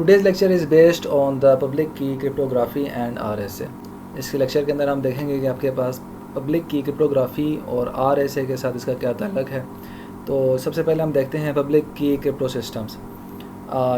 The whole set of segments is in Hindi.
Today's lecture is based on the public key cryptography and RSA. इसके लेक्चर के अंदर हम देखेंगे कि आपके पास पब्लिक की क्रिप्टोग्राफी और RSA के साथ इसका क्या ताल्लुक है। तो सबसे पहले हम देखते हैं पब्लिक की क्रिप्टो सिस्टम्स।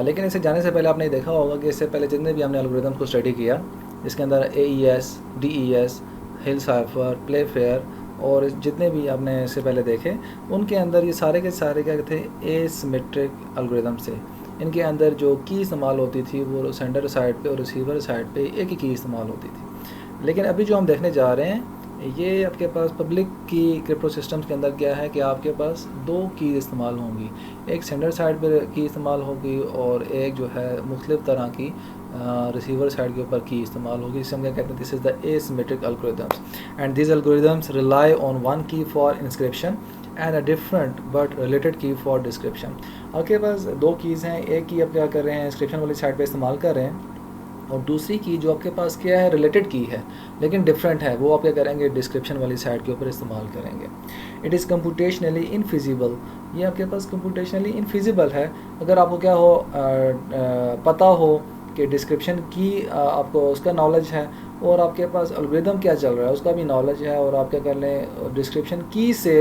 लेकिन इसे जाने से पहले आपने देखा होगा कि इससे पहले जितने भी हमने एल्गोरिदम्स को स्टडी किया, इसके अंदर AES, DES, हिल साइफर, प्लेफेयर और जितने भी आपने इससे पहले देखे, उनके अंदर ये सारे के सारे क्या थे, एसिमेट्रिक एल्गोरिदम्स थे। इनके अंदर जो की इस्तेमाल होती थी वो सेंडर साइड पे और रिसीवर साइड पे एक ही की इस्तेमाल होती थी। लेकिन अभी जो हम देखने जा रहे हैं ये आपके पास पब्लिक की क्रिप्टो सिस्टम्स के अंदर क्या है कि आपके पास दो की इस्तेमाल होंगी, एक सेंडर साइड पे की इस्तेमाल होगी और एक जो है मुख्तलिफ़ तरह की रिसीवर साइड के ऊपर की इस्तेमाल होगी। इसे हम क्या कहते हैं, this is the asymmetric algorithms and this algorithms rely on one key for encryption and a different but related key for decryption. आपके पास दो कीज़ हैं, एक की आप क्या कर रहे हैं इंस्क्रिप्शन वाली साइड पे इस्तेमाल कर रहे हैं और दूसरी की जो आपके पास क्या है रिलेटेड की है लेकिन डिफरेंट है, वो आप क्या करेंगे डिस्क्रिप्शन वाली साइड के ऊपर इस्तेमाल करेंगे। इट इज़ कंप्यूटेशनली इनफिजिबल, ये आपके पास कंप्यूटेशनली इनफिजिबल है। अगर आपको क्या हो पता हो कि डिस्क्रिप्शन की आपको उसका नॉलेज है और आपके पास एल्गोरिदम क्या चल रहा है उसका भी नॉलेज है और आप क्या कर लें डिस्क्रिप्शन की से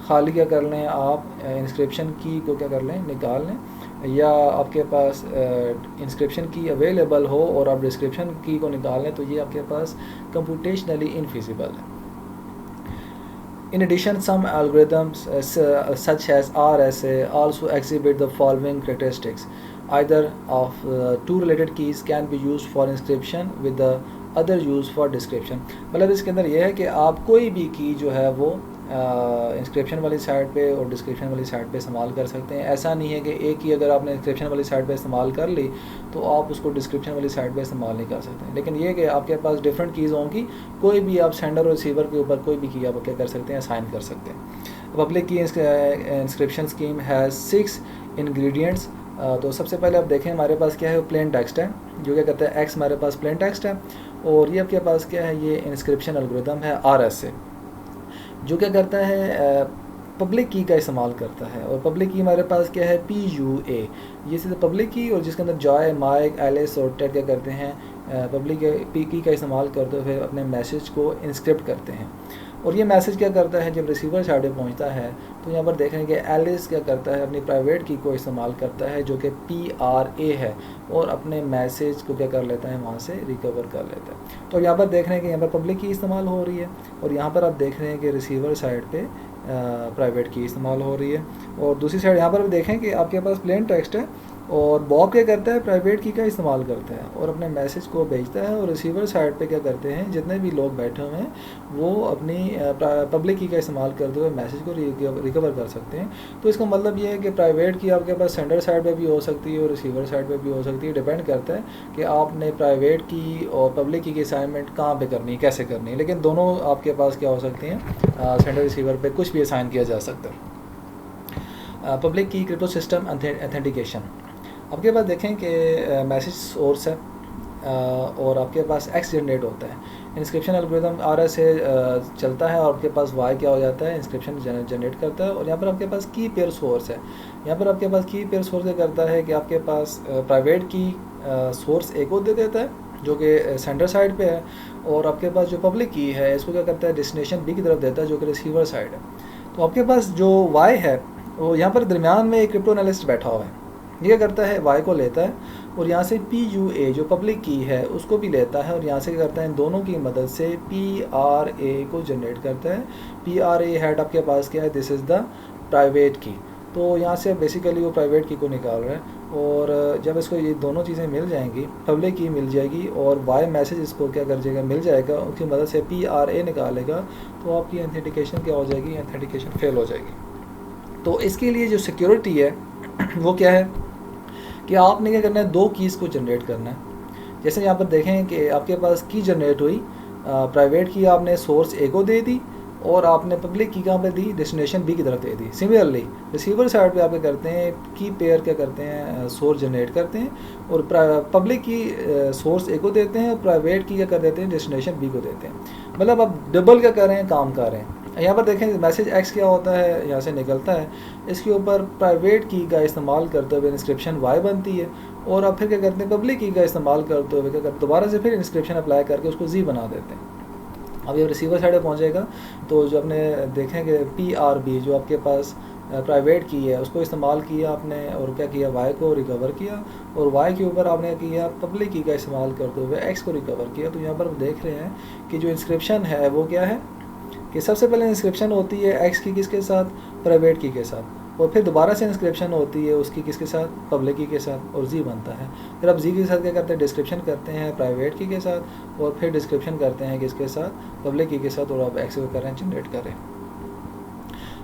खाली क्या कर लें आप इंस्क्रिप्शन की को क्या कर लें निकाल लें, या आपके पास इंस्क्रिप्शन की अवेलेबल हो और आप डिस्क्रिप्शन की को निकाल लें, तो ये आपके पास कंप्यूटेशनली इनफिजिबल है। In addition, some algorithms such as RSA also exhibit the following characteristics. Either of two related keys can be used for inscription with the other used for description. मतलब इसके अंदर ये है कि आप कोई भी की जो है वो इंस्क्रिप्शन वाली साइड पे और डिस्क्रिप्शन वाली साइड पे इस्तेमाल कर सकते हैं। ऐसा नहीं है कि एक ही अगर आपने इंस्क्रिप्शन वाली साइड पे इस्तेमाल कर ली तो आप उसको डिस्क्रिप्शन वाली साइड पे इस्तेमाल नहीं कर सकते, लेकिन ये कि आपके पास डिफरेंट कीज़ होंगी, कोई भी आप सेंडर और रिसीवर के ऊपर कोई भी की आप क्या कर सकते हैं असाइन कर सकते हैं। Public key inscription scheme has 6 ingredients. तो सबसे पहले आप देखें हमारे पास क्या है, प्लेन टेक्स्ट है, जो क्या कहते हैं एक्स हमारे पास प्लेन टेक्स्ट है और ये आपके पास क्या है ये इंस्क्रिप्शन एल्गोरिदम है RSA, जो क्या करता है पब्लिक की का इस्तेमाल करता है। और पब्लिक की हमारे पास क्या है PUA, ये सीधे पब्लिक की और जिसके अंदर जॉय, माइक, एलिस और टेड क्या करते हैं पब्लिक की का इस्तेमाल करते हुए अपने मैसेज को इंस्क्रिप्ट करते हैं। और ये मैसेज क्या करता है जब रिसीवर साइड पे पहुंचता है तो यहाँ पर देखेंगे कि एलिस क्या करता है अपनी प्राइवेट की को इस्तेमाल करता है जो कि PRA है और अपने मैसेज को क्या कर लेता है वहाँ से रिकवर कर लेता है। तो यहाँ पर देख रहे हैं कि यहाँ पर पब्लिक की इस्तेमाल हो रही है और यहाँ पर आप देख रहे हैं कि रिसीवर साइड पे प्राइवेट की इस्तेमाल हो रही है। और दूसरी साइड यहाँ पर भी देखें कि आपके पास प्लेन टेक्स्ट है और बॉब क्या करता है प्राइवेट की का इस्तेमाल करता है और अपने मैसेज को भेजता है और रिसीवर साइड पे क्या करते हैं जितने भी लोग बैठे हुए हैं वो अपनी पब्लिक की का इस्तेमाल करते हुए मैसेज को रिकवर कर सकते हैं। तो इसका मतलब ये है कि प्राइवेट की आपके पास सेंडर साइड पे भी हो सकती है और रिसीवर साइड पे भी हो सकती है, डिपेंड करता है कि आपने प्राइवेट की और पब्लिक की असाइनमेंट कहाँ पे करनी है, कैसे करनी है, लेकिन दोनों आपके पास क्या हो सकती हैं सेंडर रिसीवर पे कुछ भी असाइन किया जा सकता है। पब्लिक की क्रिप्टो सिस्टम ऑथेंटिकेशन, आपके पास देखें कि मैसेज सोर्स है और आपके पास एक्स जनरेट होता है, इंस्क्रिप्शन एल्गोरिदम RSA चलता है और आपके पास वाई क्या हो जाता है इंस्क्रिप्शन जनरेट करता है। और यहाँ पर आपके पास की पेयर सोर्स है, यहाँ पर आपके पास की पेयर सोर्स क्या करता है कि आपके पास प्राइवेट की सोर्स ए को दे देता है जो कि सेंडर साइड पे है और आपके पास जो पब्लिक की है इसको क्या करता है डेस्टिनेशन B की तरफ देता है जो कि रिसीवर साइड है। तो आपके पास जो वाई है वो यहाँ पर दरमियान में एक क्रिप्टो एनालिस्ट बैठा हुआ है, ये क्या करता है वाई को लेता है और यहाँ से PUA जो पब्लिक की है उसको भी लेता है और यहाँ से क्या करता है इन दोनों की मदद से PRA को जनरेट करता है। PRA हेड आपके पास क्या है, दिस इज़ द प्राइवेट की। तो यहाँ से बेसिकली वो प्राइवेट की को निकाल रहा है और जब इसको ये दोनों चीज़ें मिल जाएंगी, पब्लिक की मिल जाएगी और वाई मैसेज इसको क्या कर जाएगा मिल जाएगा, उसकी मदद से PRA निकालेगा तो आपकी ऑथेंटिकेशन क्या हो जाएगी, ऑथेंटिकेशन फेल हो जाएगी। तो इसके लिए जो सिक्योरिटी है वो क्या है कि आपने क्या करना है दो कीज़ को जनरेट करना है। जैसे यहाँ पर देखें कि आपके पास की जनरेट हुई, प्राइवेट की आपने सोर्स ए को दे दी और आपने पब्लिक की कहाँ पे दी डेस्टिनेशन B की तरफ दे दी। सिमिलरली रिसीवर साइड पे आप क्या करते हैं की पेयर क्या करते हैं सोर्स जनरेट करते हैं और पब्लिक की सोर्स ए को देते हैं और प्राइवेट की क्या कर देते हैं डेस्टिनेशन B को देते हैं। मतलब आप डबल क्या कर रहे हैं काम कर रहे हैं। यहाँ पर देखें मैसेज एक्स क्या होता है, यहाँ से निकलता है, इसके ऊपर प्राइवेट की का इस्तेमाल करते हुए इंस्क्रिप्शन वाई बनती है और अब फिर क्या करते हैं, पब्लिक की का इस्तेमाल करते हुए क्या करते हैं, दोबारा से फिर इंस्क्रिप्शन अप्लाई करके उसको जी बना देते हैं। अब ये रिसीवर साइड पे पहुंचेगा तो जो आपने देखेंगे PRB जो आपके पास प्राइवेट की है उसको इस्तेमाल किया आपने, और क्या किया, वाई को रिकवर किया, और वाई के ऊपर आपने किया पब्लिक की का इस्तेमाल करते हुए एक्स को रिकवर किया। तो यहाँ पर हम देख रहे हैं कि जो इंस्क्रिप्शन है वो क्या है कि सबसे पहले इंस्क्रिप्शन होती है एक्स की किसके साथ, प्राइवेट की के साथ, और फिर दोबारा से इंस्क्रिप्शन होती है उसकी किसके साथ, पब्लिक की के साथ, और जी बनता है। फिर अब जी के साथ क्या करते हैं, डिस्क्रिप्शन करते हैं प्राइवेट की के साथ, और फिर डिस्क्रिप्शन करते हैं किसके साथ, पब्लिक की के साथ, और अब एक्स को कर रहे हैं, जनरेट कर रहे हैं।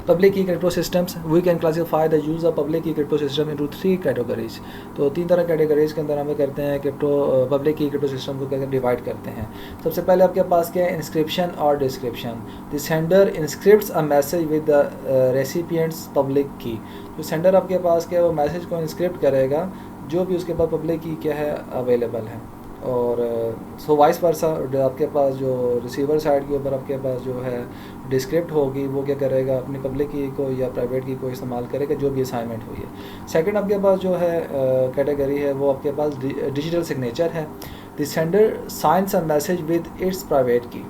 Public key crypto systems, we can classify the use of public key crypto system into 3 categories। तो 3 तरह कैटेगरीज के अंदर हमें करते हैं क्रिप्टो पब्लिक की क्रिप्टो सिस्टम को कैसे डिवाइड करते हैं। सबसे पहले आपके पास क्या है, इंस्क्रिप्शन और decryption. The sender encrypts a message with the recipient's public key. जो सेंडर आपके पास क्या है वो मैसेज को इंस्क्रिप्ट करेगा जो भी उसके पास पब्लिक की क्या है अवेलेबल है, और सो वाइस वर्सा आपके पास जो रिसीवर साइड के ऊपर आपके पास जो है डिस्क्रिप्ट होगी वो क्या करेगा, अपनी पब्लिक की को या प्राइवेट की को इस्तेमाल करेगा जो भी असाइनमेंट हुई है। सेकंड आपके पास जो है कैटेगरी है वो आपके पास डिजिटल सिग्नेचर है। The sender science a message with its private की।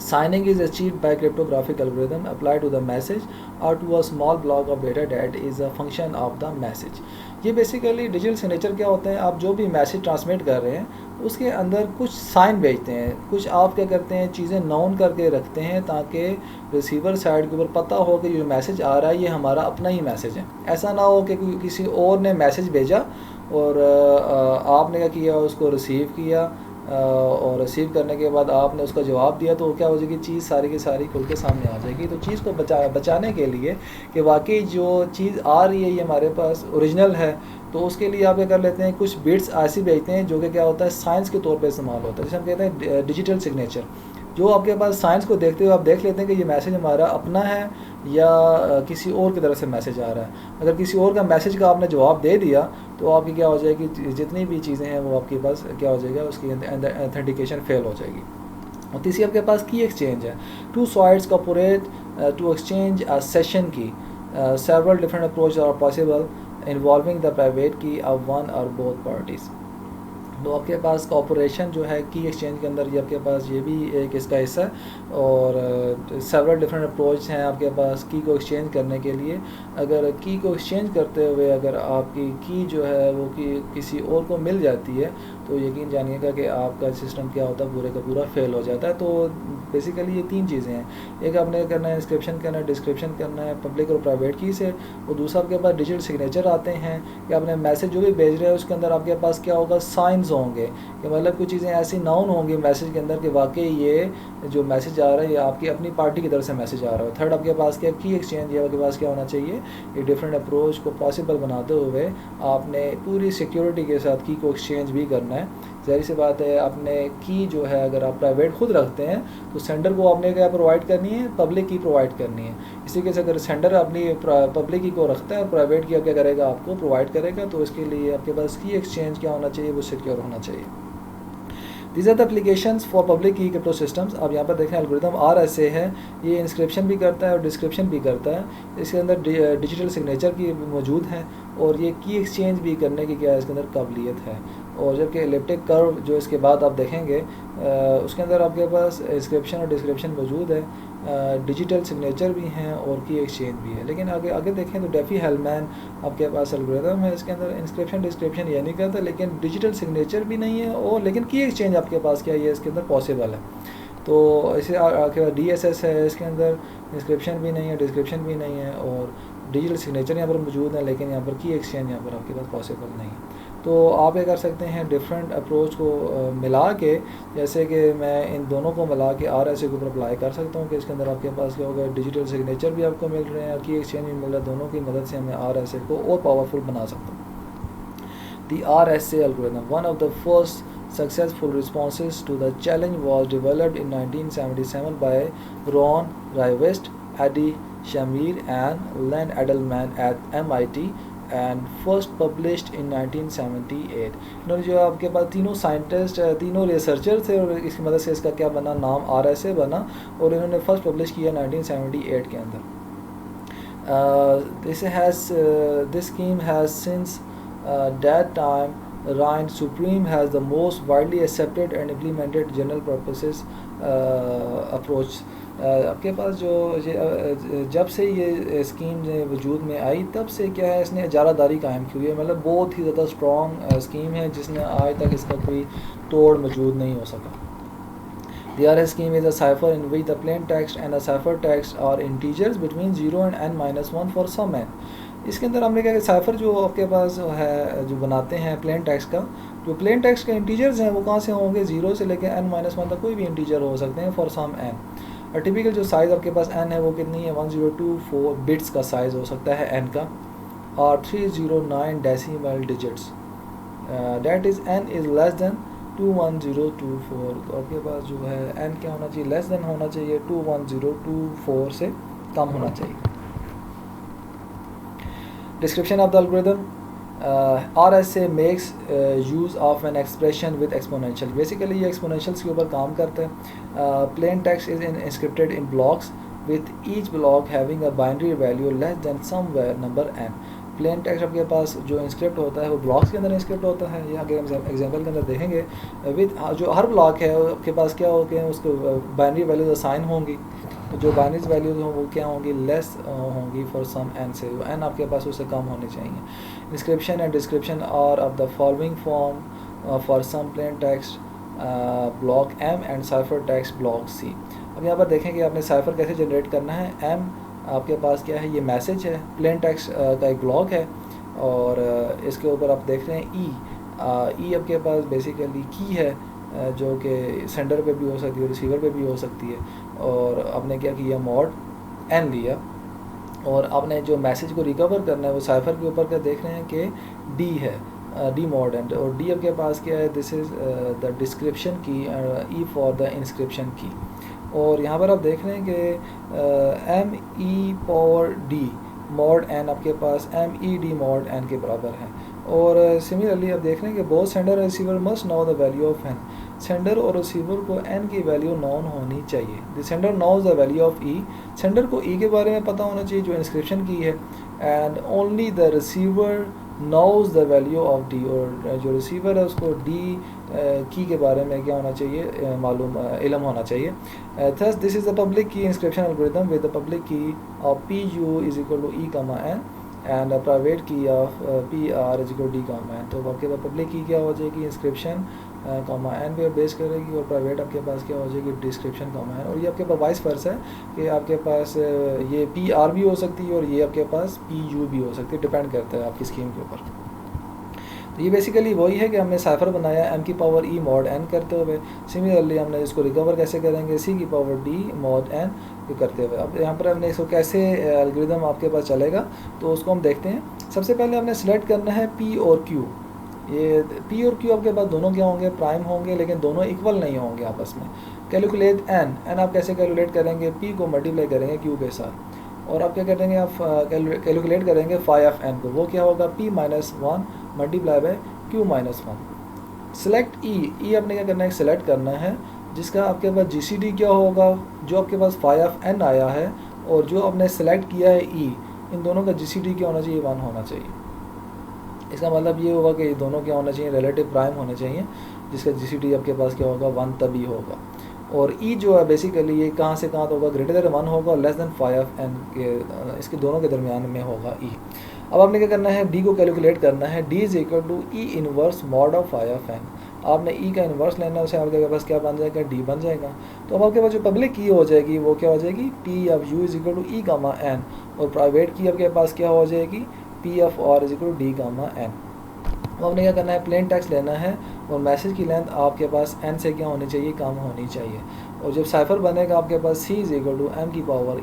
Signing is achieved by cryptographic algorithm applied to the message or to a small block of data that is a function of the message। ये बेसिकली डिजिटल सिग्नेचर क्या होता है, आप जो भी मैसेज ट्रांसमिट कर रहे हैं उसके अंदर कुछ साइन भेजते हैं, कुछ आप क्या करते हैं चीज़ें नाउन करके रखते हैं ताकि रिसीवर साइड के ऊपर पता हो कि जो मैसेज आ रहा है ये हमारा अपना ही मैसेज है। ऐसा ना हो कि किसी और ने मैसेज भेजा और आपने क्या किया, उसको रिसीव किया और रिसीव करने के बाद आपने उसका जवाब दिया, तो क्या हो जाएगी, चीज़ सारी की सारी खुल के सामने आ जाएगी। तो चीज़ को बचाने के लिए कि वाकई जो चीज़ आ रही है ये हमारे पास ओरिजिनल है, तो उसके लिए आप क्या कर लेते हैं, कुछ बिट्स ऐसी भेजते हैं जो कि क्या होता है साइंस के तौर पे इस्तेमाल होता है, जैसे हम कहते हैं डिजिटल सिग्नेचर। जो आपके पास साइंस को देखते हुए आप देख लेते हैं कि ये मैसेज हमारा अपना है या किसी और की तरफ से मैसेज आ रहा है। अगर किसी और का मैसेज का आपने जवाब दे दिया तो आपकी क्या हो जाएगी, जितनी भी चीज़ें हैं वो आपके पास क्या हो जाएगा, उसकी ऑथेंटिकेशन फेल हो जाएगी। और तीसरी आपके पास की एक्सचेंज है। Two sides cooperate to exchange a session key. Several different approach are possible involving the private key of one और बोथ पार्टीज़। तो आपके पास कॉपरेशन जो है की एक्सचेंज के अंदर ये आपके पास ये भी एक इसका हिस्सा है, और सेवरल डिफरेंट अप्रोच हैं आपके पास की को एक्सचेंज करने के लिए। अगर की को एक्सचेंज करते हुए अगर आपकी की जो है वो की किसी और को मिल जाती है तो यकीन जानिएगा कि आपका सिस्टम क्या होता है, पूरे का पूरा फेल हो जाता है। तो बेसिकली ये 3 चीज़ें हैं, एक आपने करना है इंस्क्रिप्शन करना है, डिस्क्रिप्शन करना है पब्लिक और प्राइवेट की से, और दूसरा आपके पास डिजिटल सिग्नेचर आते हैं कि आपने मैसेज जो भी भेज रहे हैं उसके अंदर आपके पास क्या होगा, साइंस होंगे, कि मतलब कुछ चीज़ें ऐसी नाउन होंगी मैसेज के अंदर कि वाकई ये जो मैसेज आ रहा है ये आपकी अपनी पार्टी की तरफ से मैसेज आ रहा है। थर्ड आपके पास क्या की एक्सचेंज, या आपके पास क्या होना चाहिए, ये डिफरेंट अप्रोच को पॉसिबल बनाते हुए आपने पूरी सिक्योरिटी के साथ की को एक्सचेंज भी करना है। ज़ाहिर सी बात है, आपने की जो है अगर आप प्राइवेट खुद रखते हैं तो सेंडर को आपने क्या प्रोवाइड करनी है, पब्लिक की प्रोवाइड करनी है। इसी के साथ अगर सेंडर अपनी पब्लिक की को रखता है और प्राइवेट की क्या करेगा, आपको प्रोवाइड करेगा, तो इसके लिए आपके पास की एक्सचेंज क्या होना चाहिए, वो सिक्योर होना चाहिए। These are the applications for public की क्रिप्टो सिस्टम्स। अब यहाँ पर देखें एल्गोरिथम RSA है, ये इंस्क्रिप्शन भी करता है और डिस्क्रिप्शन भी करता है। इसके अंदर डिजिटल सिग्नेचर की मौजूद है और ये की एक्सचेंज भी करने की क्या है इसके अंदर काबिलियत है। और जबकि एलिप्टिक कर्व जो इसके बाद आप देखेंगे उसके अंदर आपके पास इंस्क्रिप्शन और डिस्क्रिप्शन मौजूद है, डिजिटल सिग्नेचर भी हैं और की एक्सचेंज भी है। लेकिन आगे देखें तो डेफी-हेलमैन आपके पास एल्गोरिथम है, इसके अंदर इंस्क्रिप्शन डिस्क्रिप्शन ये नहीं करता, लेकिन डिजिटल सिग्नेचर भी नहीं है, और लेकिन की एक्सचेंज आपके पास क्या है इसके अंदर पॉसिबल है। तो इसे आपके पास DSS है, इसके अंदर इंस्क्रिप्शन भी नहीं है, डिस्क्रिप्शन भी नहीं है, और डिजिटल सिग्नेचर यहाँ पर मौजूद है, लेकिन यहाँ पर की एक्सचेंज यहाँ पर आपके पास पॉसिबल नहीं है। तो आप ये कर सकते हैं डिफरेंट अप्रोच को मिला के, जैसे कि मैं इन दोनों को मिला के RSA के ऊपर अप्लाई कर सकता हूँ कि इसके अंदर आपके पास क्या होगा, डिजिटल सिग्नेचर भी आपको मिल रहे हैं और की एक्सचेंज भी मिल रहा है, दोनों की मदद से मैं RSA को और पावरफुल बना सकता हूँ। The RSA algorithm, one of the first successful responses to the challenge, was developed in 1977 by Ron Rivest, Eddie Shamir and Len Edelman at MIT and first published in 1978। इन्होंने जो आपके पास तीनों साइंटिस्ट तीनों रिसर्चर थे और इसकी मदद से इसका क्या बना, नाम RSA बना, और इन्होंने फर्स्ट पब्लिश किया 1978 के अंदर। This scheme has since that time reigned supreme has the most widely accepted and implemented general purposes approach. आपके पास जो जब से ये स्कीम वजूद में आई तब से क्या है, इसने इजारादारी कायम की हुई है, मतलब बहुत ही ज़्यादा स्ट्रॉन्ग स्कीम है जिसने आज तक इसका कोई तोड़ मौजूद नहीं हो सका. The RS scheme is a cipher in which the plain text and the ciphertext are integers between 0 and n minus 1 for some n. इसके अंदर हमने क्या कि साइफर जो आपके पास है जो बनाते हैं प्लेन टेक्स्ट का, जो प्लेन टेक्स्ट के इंटीजर्स हैं वो कहाँ से होंगे, 0 से लेकर n माइनस 1 तक कोई भी इंटीजर हो सकते हैं फॉर सम n. और टिपिकल जो साइज़ आपके पास n है वो कितनी है, 1024 बिट्स का साइज़ हो सकता है n का, और 309 decimal digits. That is n is less than 21024. तो आपके पास जो है n क्या होना चाहिए, लेस देन होना चाहिए, 21024 से कम होना चाहिए. Description of the algorithm. RSA makes use of an expression with exponential. Basically ये एक्सपोनेंशियल्स के ऊपर काम करता है. Plain text is encrypted in blocks with each block having a binary value less than somewhere number n. Plain text आपके पास जो इंस्क्रिप्ट होता है वो ब्लॉक्स के अंदर इंस्क्रिप्ट होता है. या अगर हम एग्जांपल के अंदर देखेंगे विद जो हर ब्लॉक है आपके पास क्या हो गए उसको बाइनरी वैल्यूज असाइन होंगी. तो जो बाइनरी वैल्यूज हों वो क्या होंगी, लेस होंगी फॉर सम n से, n आपके पास उससे कम होनी चाहिए. Encryption and decryption are of the following form for some plain text block m and cipher text block c. अब यहाँ पर देखें कि आपने साइफर कैसे जनरेट करना है. m आपके पास क्या है, ये मैसेज है, प्लेन टेक्स्ट का एक ब्लॉक है, और इसके ऊपर आप देख रहे हैं ई आपके पास बेसिकली की है जो कि सेंडर पे भी हो सकती है, रिसीवर पे भी हो सकती है. और आपने क्या किया, मॉड n लिया, और आपने जो मैसेज को रिकवर करना है वो साइफर के ऊपर क्या देख रहे हैं कि d है, डी मॉड n, और d आपके पास क्या है, दिस इज़ द डिस्क्रिप्शन की, ई फॉर द इंस्क्रिप्शन की. और यहाँ पर आप देख रहे हैं कि M E power D mod n आपके पास M E D mod n के बराबर है. और सिमिलरली आप देख रहे हैं कि बोथ सेंडर और receiver must know the value of n. Sender और रिसीवर को n की वैल्यू नॉन होनी चाहिए. The sender knows the value of e. सेंडर को e के बारे में पता होना चाहिए जो इंस्क्रिप्शन की है, and only the receiver knows the value of d. और जो रिसीवर है उसको d की के बारे में क्या होना चाहिए, मालूम इल्म होना चाहिए. Thus this is the public key encryption algorithm with the public key of P U is equal to E comma N and private key of P R is equal D comma N. तो आपके पास पब्लिक की क्या हो जाएगी, इंस्क्रिप्शन कॉमा एन पे बेस करेगी, और प्राइवेट आपके पास क्या हो जाएगी, डिस्क्रिप्शन कॉमा एन. और ये आपके पास वाइस वर्स है कि आपके पास ये पी आर भी हो सकती है और ये आपके पास पी यू भी हो सकती है, डिपेंड करता है आपकी स्कीम के ऊपर. तो ये बेसिकली वही है कि हमने साइफर बनाया m की पावर e मॉड n करते हुए. सिमिलरली हमने इसको रिकवर कैसे करेंगे, c की पावर d मॉड n करते हुए. अब यहाँ पर हमने इसको कैसे एल्गोरिथम आपके पास चलेगा तो उसको हम देखते हैं. सबसे पहले हमने सेलेक्ट करना है p और q. ये p और q आपके पास दोनों क्या होंगे, प्राइम होंगे, लेकिन दोनों इक्वल नहीं होंगे आपस में. कैलकुलेट n आप कैसे कैलकुलेट करेंगे, p को मल्टीप्लाई करेंगे q के साथ, और आप क्या करेंगे, आप कैलकुलेट करेंगे फाई ऑफ n को. वो क्या होगा, p minus 1 multiply by q minus 1. Select e आपने क्या करना है, सेलेक्ट करना है जिसका आपके पास GCD क्या होगा, जो आपके पास फाई ऑफ n आया है और जो आपने सेलेक्ट किया है e, इन दोनों का GCD क्या होना चाहिए, 1 होना चाहिए. इसका मतलब ये होगा कि दोनों क्या होना चाहिए, रिलेटिव प्राइम होने चाहिए, जिसका GCD आपके पास क्या होगा, 1 तभी होगा. और e जो है बेसिकली ये कहाँ से कहाँ तो होगा, ग्रेटर देन 1 होगा और less than phi of n के, इसके दोनों के दरमियान में होगा e. अब आपने क्या करना है, d को कैलकुलेट करना है. d is equal to e inverse mod of phi of n. आपने e का इन्वर्स लेना है, उसे आपके पास क्या बन जाएगा, d बन जाएगा. तो अब आपके पास जो पब्लिक की हो जाएगी वो क्या हो जाएगी, p of u is equal to e comma n, और प्राइवेट की आपके पास क्या हो जाएगी, p of r is equal to d comma n. अब आपने क्या करना है, प्लेन टेक्स्ट लेना है और मैसेज की लेंथ आपके पास n से क्या होनी चाहिए, कम होनी चाहिए. और जब साइफर बनेगा आपके पास c is equal to m की पावर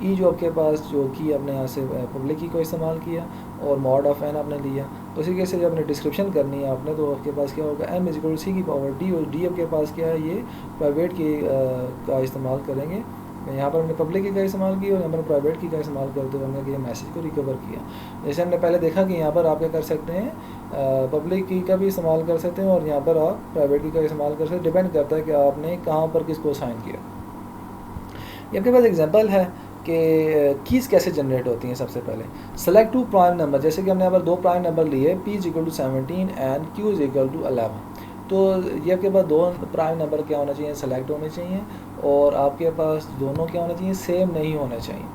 e जो आपके पास जो की आपने यहाँ से पब्लिक की को इस्तेमाल किया और मॉड ऑफ n आपने लिया. तो इसी कैसे जब आपने डिस्क्रिप्शन करनी है आपने, तो आपके पास क्या होगा, m is equal to c की पावर d, और d आपके पास क्या है, ये प्राइवेट की का इस्तेमाल करेंगे. यहाँ पर हमने पब्लिक की का इस्तेमाल किया और यहाँ पर प्राइवेट की का इस्तेमाल करते हुए हमने ये मैसेज को रिकवर किया. जैसे हमने पहले देखा कि यहाँ पर आप क्या कर सकते हैं, पब्लिक की का भी इस्तेमाल कर सकते हैं और यहाँ पर आप प्राइवेट की का इस्तेमाल कर सकते हैं. डिपेंड करता है कि आपने कहाँ पर किसको असाइन किया. ये आपके पास एग्जांपल है कि कीज़ कैसे जनरेट होती हैं। सबसे पहले सेलेक्ट टू प्राइम नंबर, जैसे कि हमने यहाँ पर दो प्राइम नंबर लिए, p is equal to 17 and q is equal to 11। तो ये आपके पास दो प्राइम नंबर क्या होना चाहिए, सेलेक्ट होने चाहिए, और आपके पास दोनों क्या होने चाहिए, सेम नहीं होने चाहिए।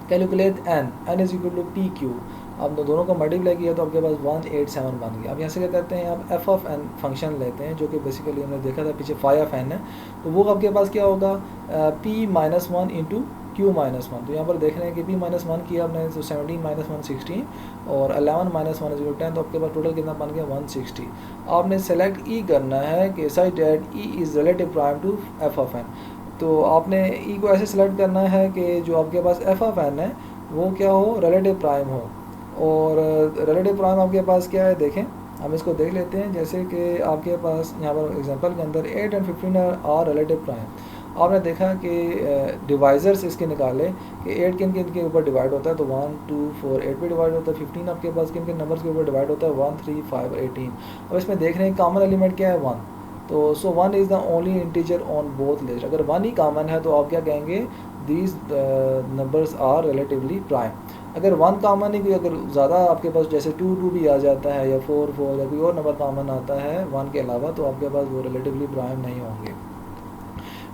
Calculate n is equal to p q, आप दोनों को मल्टीप्लाई किया तो आपके पास 187 बन गया। अब यहाँ से क्या करते हैं, आप एफ ऑफ एन फंक्शन लेते हैं, जो कि बेसिकली हमने देखा था पीछे फाई ऑफ एन है, तो वो आपके पास क्या होगा, p minus one into q minus one. तो यहाँ पर देख रहे हैं कि p माइनस वन किया आपने तो 17 माइनस वन 16, और 11 माइनस वन इज 10, तो आपके पास टोटल कितना बन गया 160। आपने सेलेक्ट ई करना है कि such that e is relative prime to f of n. तो आपने ई को ऐसे सेलेक्ट करना है कि जो आपके पास एफ ऑफ एन है वो क्या हो, रिलेटिव प्राइम हो। और रिलेटिव प्राइम आपके पास क्या है, देखें हम इसको देख लेते हैं। जैसे कि आपके पास यहाँ पर एग्जांपल के अंदर 8 एंड 15 आर रिलेटिव प्राइम। आपने देखा कि डिवाइजर्स इसके निकाले कि 8 किन किन के ऊपर डिवाइड होता है, तो 1 2 4 8 पे डिवाइड होता है। 15 आपके पास किन किन नंबर्स के ऊपर डिवाइड होता है, 1 3 5 18। अब इसमें देख रहे हैं कॉमन एलिमेंट क्या है, 1। तो so 1 is the only integer on both list. अगर 1 ही कॉमन है तो आप क्या कहेंगे, these numbers are relatively prime. अगर 1 कॉमन ही, अगर ज़्यादा आपके पास जैसे 2 2 भी आ जाता है, या 4 4 या कोई और नंबर कॉमन आता है 1 के अलावा, तो आपके पास वो रिलेटिवली प्राइम नहीं होंगे।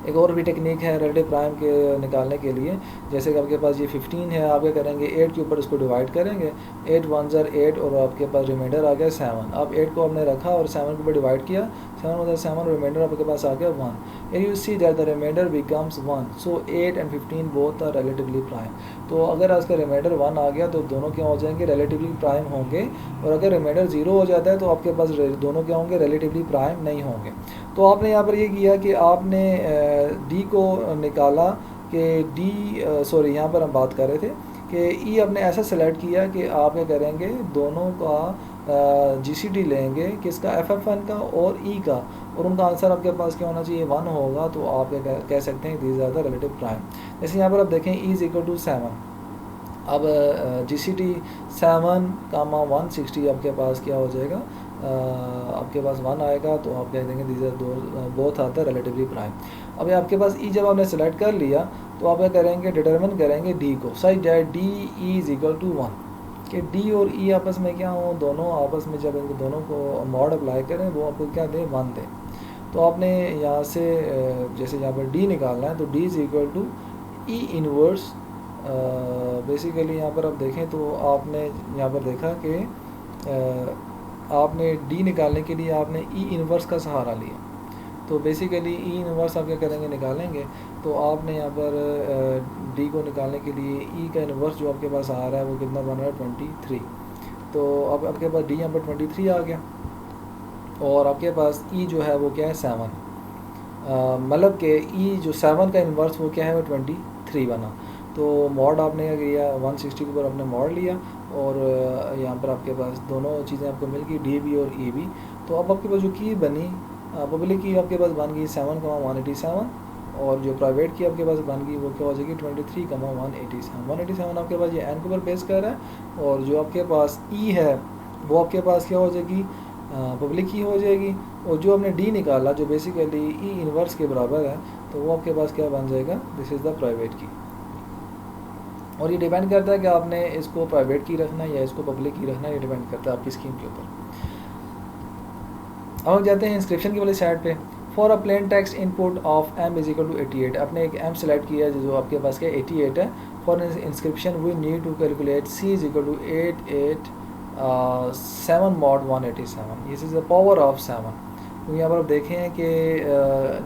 एक और भी टेक्निक है रिलेटिव प्राइम के निकालने के लिए। जैसे कि आपके पास ये 15 है, आप क्या करेंगे, 8 के ऊपर इसको डिवाइड करेंगे, 8 1 ज़र 8, और आपके पास रिमाइंडर आ गया 7। अब 8 को आपने रखा और 7 के ऊपर डिवाइड किया, 7 1 7, रिमाइंडर आपके पास आ गया 1। And you see that the remainder becomes 1। So 8 and 15 both are relatively prime. तो अगर इसका रिमाइंडर 1 आ गया तो दोनों क्या हो जाएंगे, रिलेटिवली प्राइम होंगे। और अगर रिमाइंडर 0 हो जाता है तो आपके पास दोनों क्या होंगे, रिलेटिवली प्राइम नहीं होंगे। तो आपने यहाँ पर ये किया कि आपने डी को निकाला कि सॉरी यहाँ पर हम बात कर रहे थे कि ई आपने ऐसा सेलेक्ट किया कि आप क्या करेंगे, दोनों का जीसीडी लेंगे, किसका, एफ एफ एन का और ई का, और उनका आंसर आपके पास क्या होना चाहिए, 1 होगा। तो आप क्या कह सकते हैं, these are the relative prime. जैसे यहाँ पर आप देखें ई इज इक्वल टू 7। अब जीसीडी 7 कामा 160 आपके पास क्या हो जाएगा, आपके पास 1 आएगा। तो आप कह देंगे these are both are the relatively prime. अब आपके पास ई जब आपने सेलेक्ट कर लिया तो आप क्या करेंगे, डिटरमिन करेंगे डी को, such that d e is equal to 1, कि डी और ई आपस में क्या हो, दोनों आपस में जब इनको दोनों को मॉड अप्लाई करें वो आपको क्या दें, 1 दें। तो आपने यहाँ से जैसे यहाँ पर डी निकालना है, तो d is equal to e inverse. Basically यहाँ पर आप देखें तो आपने यहाँ पर देखा कि आपने डी निकालने के लिए आपने ई इनवर्स का सहारा लिया। तो बेसिकली ई इनवर्स आप क्या करेंगे, निकालेंगे। तो आपने यहाँ पर डी को निकालने के लिए ई का इनवर्स जो आपके पास आ रहा है वो कितना बन रहा है, 23। तो अब आपके पास डी यहाँ पर 23 आ गया, और आपके पास ई जो है वो क्या है, 7। मतलब कि ई जो 7 का इनवर्स वो क्या है, वो 23 बना। तो मॉड आपने क्या किया, 160 के ऊपर आपने मॉड लिया, और यहाँ पर आपके पास दोनों चीज़ें आपको मिल गई, डी भी और ई भी। तो अब आपके पास जो की बनी, पब्लिक की आपके पास बन गई 7,187, और जो प्राइवेट की आपके पास बन गई वो क्या हो जाएगी, 23,187। 187 आपके पास ये एन के ऊपर बेस कर रहा है, और जो आपके पास ई है वो आपके पास क्या हो जाएगी, पब्लिक की हो जाएगी। और जो आपने डी निकाला जो बेसिकली ई इनवर्स के बराबर है, तो वो आपके पास क्या बन जाएगा, दिस इज़ द प्राइवेट की। और ये डिपेंड करता है कि आपने इसको प्राइवेट की रखना है या इसको पब्लिक की रखना है, ये डिपेंड करता है आपकी स्कीम के ऊपर। अब हम जाते हैं इंस्क्रिप्शन की वाली साइड पे। For a plain text input of m is equal to 88, आपने एक एम सेलेक्ट किया जो आपके पास क्या 88 है। For encryption we need to calculate c is equal to 887 mod 187, this is the power of 7। तो यहाँ पर आप देखें कि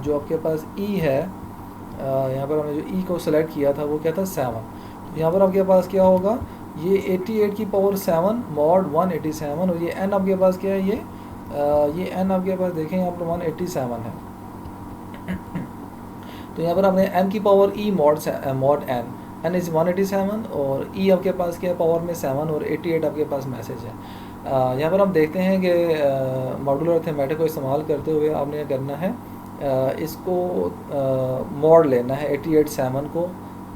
जो आपके पास ई है, यहाँ पर हमने जो ई को सेलेक्ट किया था वो क्या था, 7। तो यहाँ पर आपके पास क्या होगा, ये 88 की पावर 7 mod 187, और ये एन आपके पास क्या है, ये एन आपके पास देखें यहाँ पर 187 है। तो यहाँ पर आपने एन की power e mod n is 187, और ई आपके पास क्या है, पावर में 7, और 88 आपके पास मैसेज है। यहाँ पर हम देखते हैं कि मॉडुलर अर्थमेटिक को इस्तेमाल करते हुए आपने क्या करना है, इसको मॉड लेना है 88 को,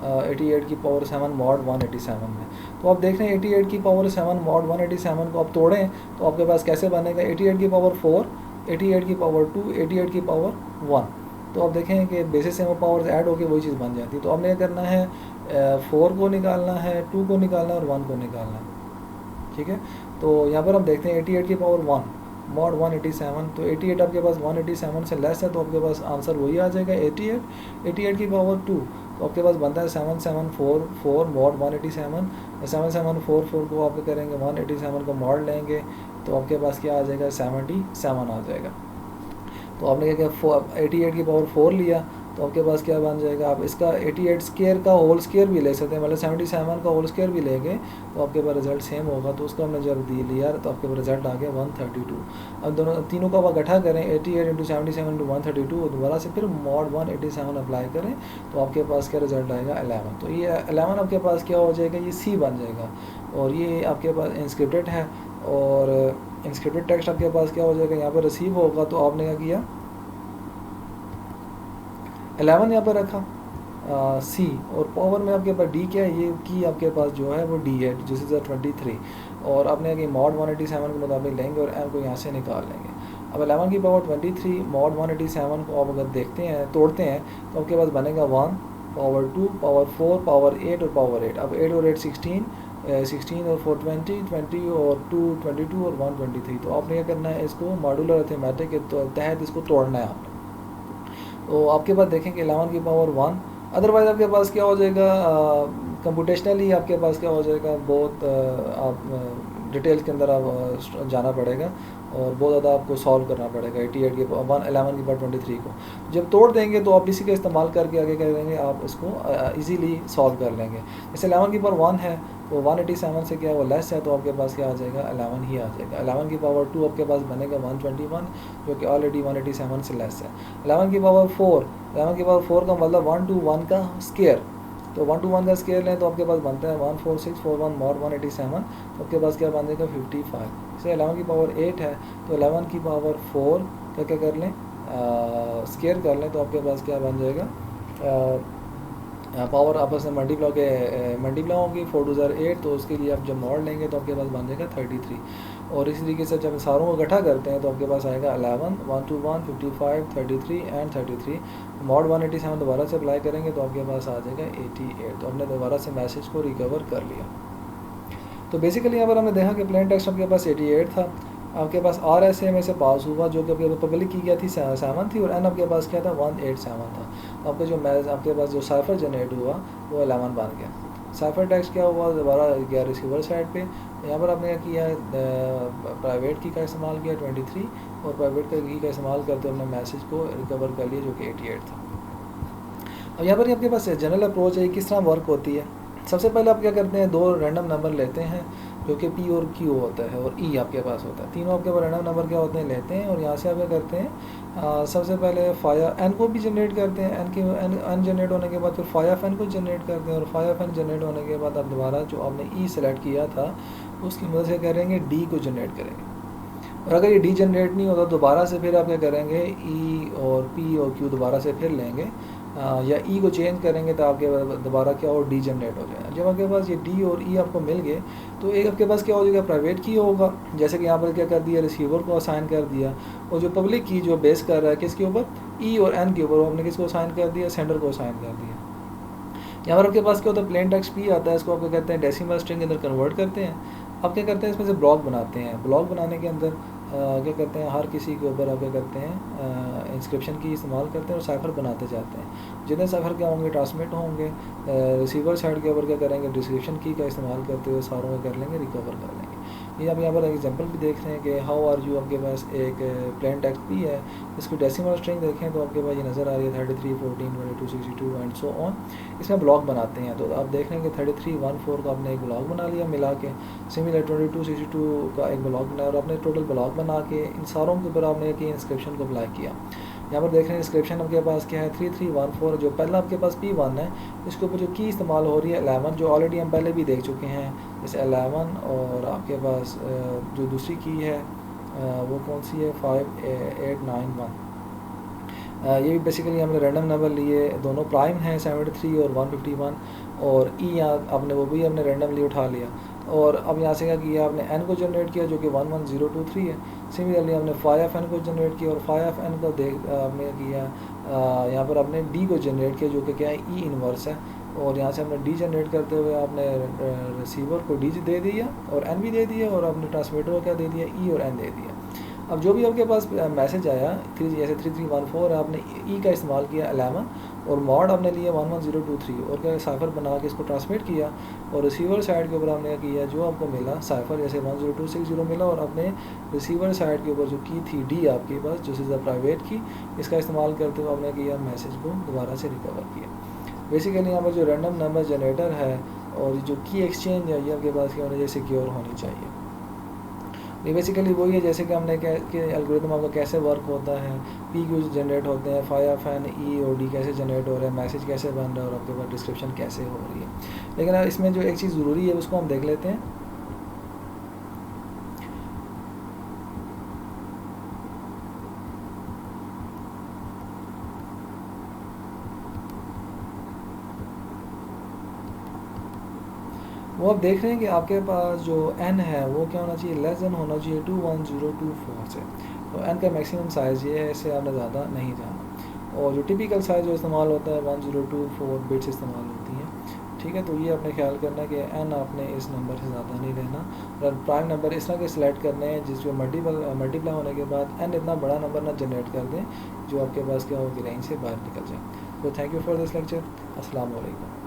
88 की पावर 7 mod 187 में। तो आप देख रहे हैं 88 की पावर 7 mod 187 को आप तोड़ें तो आपके पास कैसे बनेगा, 88 की पावर 4, 88 की पावर 2, 88 की पावर 1। तो आप देखें कि बेसिस से वो पावर्स ऐड होकर वही चीज़ बन जाती है। तो आपने क्या करना है, 4 को निकालना है, 2 को निकालना है और 1 को निकालना है, ठीक है। तो यहाँ पर हम देखते हैं 88 की पावर 1 मॉड 187, तो 88 आपके पास 187 से लेस है, तो आपके पास आंसर वही आ जाएगा 88। 88 की पावर 2 तो आपके पास बनता है 7744 मॉड 187। 7744 को आप करेंगे 187 को मॉड लेंगे तो आपके पास क्या आ जाएगा, 77 आ जाएगा। तो आपने क्या किया, 88 की पावर 4 लिया तो आपके पास क्या बन जाएगा, आप इसका 88 स्क्वायर का होल स्क्वायर भी ले सकते हैं, मतलब 77 का होल स्क्वायर भी लेंगे तो आपके पास रिजल्ट सेम होगा। तो उसको हमने जब लिया तो आपके पास रिजल्ट आ गया 132। अब दोनों तीनों का आप इकट्ठा करें 88 इंटू 77 इंटू 132 और दोबारा से फिर मॉड 187 अप्लाई करें तो आपके पास क्या रिजल्ट आएगा 11। तो ये 11 आपके पास क्या हो जाएगा, ये सी बन जाएगा और ये आपके पास इंस्क्रिप्टेड है और इंस्क्रिप्टेड टेक्स्ट आपके पास क्या हो जाएगा, यहाँ पर रिसीव होगा। तो आपने क्या किया 11 यहाँ पर रखा सी और पावर में आपके पास डी क्या है, ये की आपके पास जो है वो डी है जिस इज़ 23 और आपने कि मॉड 187 के मुताबिक लेंगे और एम को यहाँ से निकाल लेंगे। अब 11 की पावर 23 मॉड 187 को आप अगर देखते हैं तोड़ते हैं तो आपके पास बनेगा 1 पावर 2 पावर 4 पावर 8 और पावर 8। अब 8 और 8 16 और 4 20 और 2 22 और 1 23। तो आपने क्या करना है, इसको मॉड्यूलर अर्थमेटिक के तहत इसको तोड़ना है आपने। तो आपके पास देखेंगे 11 की पावर 1, अदरवाइज़ आपके पास क्या हो जाएगा, कंप्यूटेशनली आपके पास क्या हो जाएगा, बहुत आप डिटेल्स के अंदर आप जाना पड़ेगा और बहुत ज़्यादा आपको सॉल्व करना पड़ेगा 88 के 11 की पावर 23 को। जब तोड़ देंगे तो आप इसी का इस्तेमाल करके आगे क्या करेंगे, आप इसको इजीली सॉल्व कर लेंगे। जैसे 11 की पावर 1 है तो 187 से क्या वो लेस है तो आपके पास क्या आ जाएगा 11 ही आ जाएगा। 11 की पावर 2 आपके पास बनेगा 121 जो कि ऑलरेडी 187 से लेस है। 11 की पावर 4, 11 की पावर 4 का मतलब 1 to 1 का स्केयर, तो 1 to 1 का स्केयर लें तो आपके पास बनता है 14641 मॉड 187 तो आपके पास क्या बन जाएगा 55। इसे 11 की पावर 8 है तो 11 की पावर 4 क्या क्या कर लें, स्केयर कर लें तो आपके पास क्या बन जाएगा, पावर आपस में मल्टीप्लाई होंगी 4 2 8 तो उसके लिए आप जब मॉड लेंगे तो आपके पास बन जाएगा 33। और इसी तरीके से जब सारों को इकट्ठा करते हैं तो आपके पास आएगा 11 1 to 1 55 33 एंड 33। मॉड 187 दोबारा से अप्लाई करेंगे तो आपके पास आ जाएगा 88। तो हमने दोबारा से मैसेज को रिकवर कर लिया। तो बेसिकली यहाँ पर हमने देखा कि प्लेन टेक्स्ट आपके पास 88 था, आपके पास RSA में से पास हुआ जो कि आपके पब्लिक की गया थी 7 थी और एन आपके पास क्या था 187 था। तो आपका जो आपके पास जो साइफर जनरेट हुआ वो 11 बन गया। साइफर टेक्स्ट क्या हुआ, दोबारा गया रिसीवर साइड पे। यहाँ पर आपने क्या किया है, प्राइवेट की का इस्तेमाल किया 23 और प्राइवेट की का इस्तेमाल करते हुए हमने मैसेज को रिकवर कर लिया जो कि 88 था। अब यहाँ पर आपके पास जनरल अप्रोच है, किस तरह वर्क होती है। सबसे पहले आप क्या करते हैं, 2 रैंडम नंबर लेते हैं जो कि P और Q होता है और E आपके पास होता है। तीनों आपके पास रैंडम नंबर क्या होते हैं लेते हैं और यहाँ से आप क्या करते हैं, सबसे पहले फायर N को भी जनरेट करते हैं। N जनरेट होने के बाद फिर फायर N को जनरेट करते हैं और फायर N जनरेट होने के बाद आप दोबारा जो आपने E सेलेक्ट किया था उसकी मदद से करेंगे D को जनरेट करेंगे। और अगर ये D जनरेट नहीं होता दोबारा से फिर आप क्या करेंगे, E और P और Q दोबारा से फिर लेंगे या E को चेंज करेंगे तो आपके दोबारा क्या हो D जनरेट हो जाएगा। जब आपके पास ये D और E आपको मिल गए तो एक आपके पास क्या हो जाएगा, प्राइवेट की होगा, जैसे कि यहाँ पर क्या कर दिया, रिसीवर को असाइन कर दिया। और जो पब्लिक की जो बेस कर रहा है किसके ऊपर, E और N के ऊपर, आपने किसको असाइन कर दिया, सेंडर को असाइन कर दिया। यहाँ पर आपके पास क्या होता है, प्लेन टेक्स्ट P आता है, इसको आपको कहते हैं डेसिमल स्ट्रिंग के अंदर कन्वर्ट करते हैं। आप क्या करते हैं, इसमें से ब्लॉक बनाते हैं। ब्लॉक बनाने के अंदर क्या करते हैं, हर किसी के ऊपर आप क्या करते हैं, इंस्क्रिप्शन की इस्तेमाल करते हैं और साइफर बनाते जाते हैं। जितने साइफर क्या होंगे ट्रांसमिट होंगे, रिसीवर साइड के ऊपर क्या करेंगे, डिस्क्रिप्शन की का इस्तेमाल करते हुए सारों में कर लेंगे, रिकवर कर लेंगे। ये आप यहाँ पर एग्जांपल भी देख रहे हैं कि हाउ आर यू, आपके पास एक प्लेन टेक्स्ट भी है, इसको डेसिमल स्ट्रिंग देखें तो आपके पास ये नज़र आ रही है 33 14 22 62 एंड सो ऑन। इसमें ब्लॉक बनाते हैं तो आप देख रहे हैं कि 33 14 का आपने एक ब्लॉक बना लिया मिला के, सिमिलर 22 62 का एक ब्लॉक बनाया और आपने टोटल ब्लॉक बना के इन सारों के ऊपर आपने कि इंस्क्रिप्शन को अप्लाई किया। यहाँ पर देख रहे हैं इंस्क्रिप्शन आपके पास क्या है 3314, जो पहला आपके पास P1 है, इसके ऊपर जो की इस्तेमाल हो रही है 11, जो ऑलरेडी हम पहले भी देख चुके हैं, जैसे 11। और आपके पास जो दूसरी की है वो कौन सी है 5891। ये भी बेसिकली हमने रैंडम नंबर लिए, दोनों प्राइम हैं 73 और 151 और E आपने वो भी हमने रैंडमली उठा लिया। और अब यहाँ से क्या किया आपने N को जनरेट किया जो कि 11023 है, सिमिलरली हमने फाई ऑफ एन को जनरेट किया और फाई ऑफ एन को आपने किया यहाँ पर आपने डी को जनरेट किया जो कि क्या है ई इनवर्स है, और यहाँ से हमने डी जनरेट करते हुए आपने रिसीवर को डी दे दिया और एन भी दे दिया, और आपने ट्रांसमीटर को क्या दे दिया, ई और एन दे दिया। अब जो भी आपके पास मैसेज आया जैसे 3314 है, आपने ई का इस्तेमाल किया 11 और मॉड आपने लिया 11023 और क्या साइफर बना के इसको ट्रांसमिट किया, और रिसीवर साइड के ऊपर हमने किया जो आपको मिला साइफर जैसे 10260 मिला, और आपने रिसीवर साइड के ऊपर जो की थी डी आपके पास जो इज़ प्राइवेट की, इसका इस्तेमाल करते हुए आपने किया मैसेज को दोबारा से रिकवर किया। बेसिकली यहाँ पर जो रैंडम नंबर जनरेटर है और जो की एक्सचेंज है ये आपके पास क्या होना चाहिए, सिक्योर होनी चाहिए। ये बेसिकली वही है जैसे कि हमने कि एल्गोरिथम आपका कैसे वर्क होता है, पी क्यू जनरेट होते हैं, फाई ऑफ एन ई और डी कैसे जनरेट हो रहा है, मैसेज कैसे बन रहा है और आपके पास डिस्क्रिप्शन कैसे हो रही है। लेकिन इसमें जो एक चीज़ ज़रूरी है उसको हम देख लेते हैं। वो आप देख रहे हैं कि आपके पास जो n है वो क्या होना चाहिए, लेस देन होना चाहिए 21024 से। तो n का मैक्सिमम साइज़ ये है, इससे आपने ज़्यादा नहीं जाना, और जो टिपिकल साइज़ जो इस्तेमाल होता है 1024 बिट्स इस्तेमाल होती हैं। ठीक है, तो ये आपने ख्याल करना है कि n आपने इस नंबर से ज़्यादा नहीं लेना, और प्राइम नंबर इस तरह के सिलेक्ट करने हैं जिसको मल्टीप्लाई होने के बाद n इतना बड़ा नंबर ना जनरेट कर दें जो आपके पास क्या होगी रेंज से बाहर निकल जाए। तो thank you for this lecture. अस्सलाम वालेकुम।